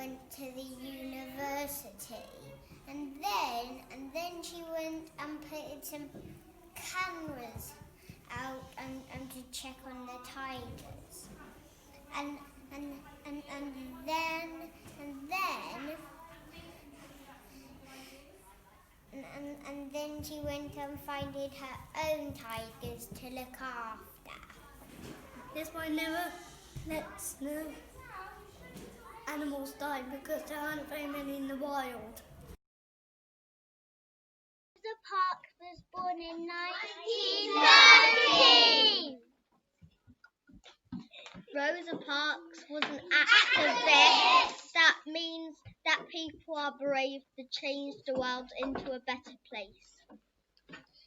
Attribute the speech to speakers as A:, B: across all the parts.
A: went to the university, and then she went and put some cameras out and to check on the tigers, and then she went and finding her own tigers to look after.
B: This boy never lets no animals die because there aren't very many in the wild.
A: Rosa Parks was born in 1913.
C: Rosa Parks was an activist. That means that people are brave to change the world into a better place.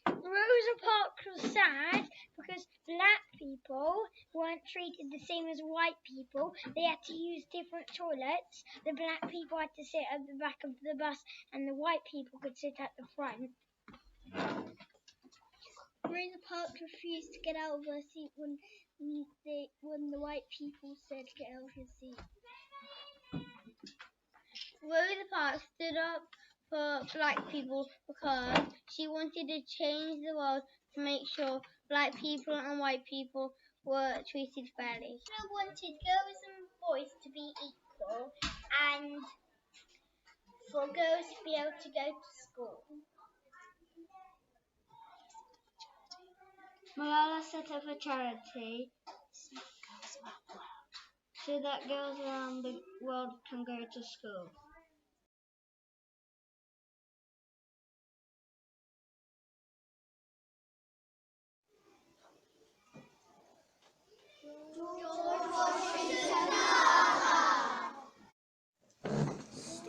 D: Rosa Parks was sad because black people weren't treated the same as white people. They had to use different toilets. The black people had to sit at the back of the bus and the white people could sit at the front.
C: Rosa Parks refused to get out of her seat when the white people said get out of your seat. Rosa Parks stood up for black people because she wanted to change the world to make sure black people and white people were treated fairly.
A: She wanted girls and boys to be equal and for girls to be able to go to school.
C: Malala set up a charity so that girls around the world can go to school.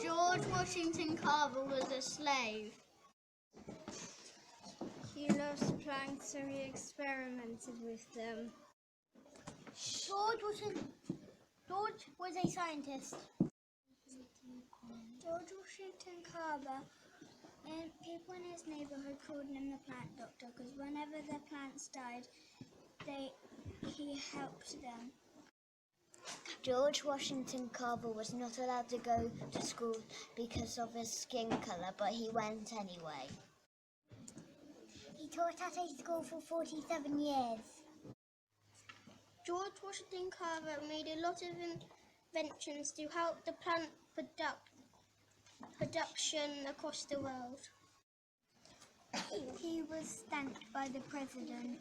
C: George Washington Carver was a slave.
B: He loves plants, so he experimented with them.
A: George was a scientist.
B: George Washington Carver, and people in his neighborhood called him the plant doctor because whenever their plants died, he helped them.
A: George Washington Carver was not allowed to go to school because of his skin colour, but he went anyway. He taught at a school for 47 years.
C: George Washington Carver made a lot of inventions to help the plant production across the world.
B: He was thanked by the president.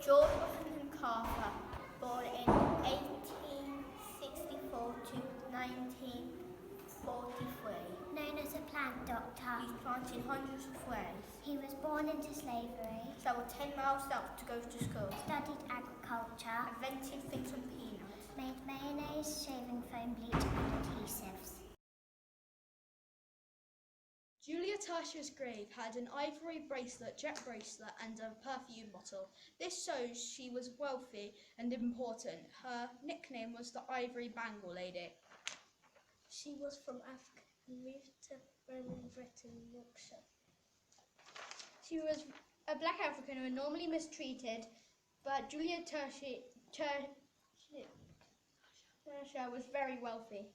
C: George Washington Carver, born in 1864 to 1943.
A: Known as a plant doctor.
C: He's planted hundreds of ways.
A: He was born into slavery.
C: Travelled 10 miles south to go to school.
A: Studied agriculture.
C: Invented things from peanuts.
A: Made mayonnaise, shaving foam, bleach and adhesives.
E: Julia Tertius's grave had an ivory bracelet, jet bracelet, and a perfume bottle. This shows she was wealthy and important. Her nickname was the Ivory Bangle Lady.
C: She was from Africa and moved to Roman Britain, Yorkshire.
E: She was a black African who was normally mistreated, but Julia Tertius was very wealthy.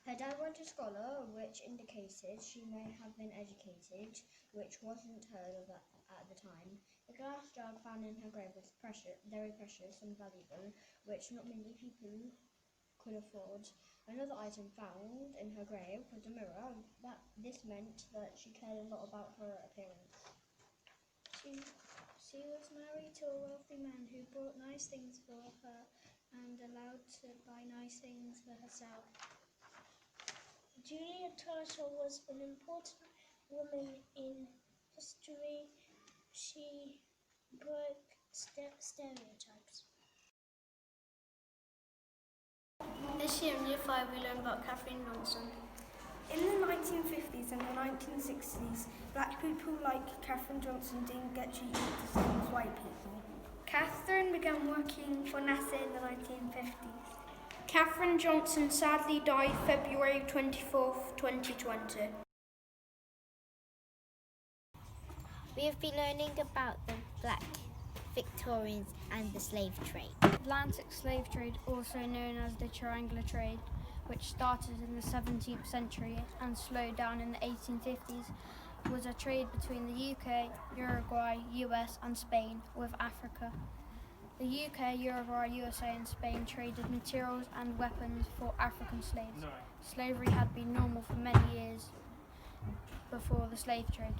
C: Her dad was a scholar, which indicated she may have been educated, which wasn't heard of at the time. The glass jug found in her grave was very precious and valuable, which not many people could afford. Another item found in her grave was a mirror. This meant that she cared a lot about her appearance. She was married to a wealthy man who bought nice things for her and allowed to buy nice things for herself.
D: Julia Tertius was an important woman in history. She broke stereotypes.
B: This year in Year 5 we learn about Katherine Johnson.
F: In the 1950s and the 1960s, black people like Katherine Johnson didn't get treated the same as white people. Katherine began working for NASA in the 1950s. Katherine Johnson sadly died February 24th, 2020.
A: We have been learning about the Black Victorians and the slave trade.
F: Atlantic slave trade, also known as the triangular trade, which started in the 17th century and slowed down in the 1850s, was a trade between the UK, Uruguay, US and Spain with Africa. The UK, Uruguay, USA and Spain traded materials and weapons for African slaves. Slavery had been normal for many years before the slave trade.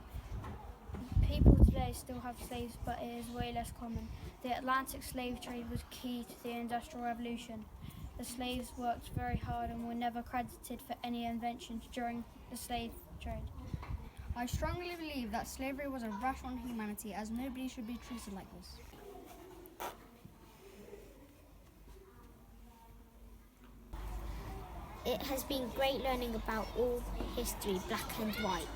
F: People today still have slaves, but it is way less common. The Atlantic slave trade was key to the Industrial Revolution. The slaves worked very hard and were never credited for any inventions during the slave trade.
C: I strongly believe that slavery was a rush on humanity, as nobody should be treated like this.
A: It has been great learning about all history, black and white.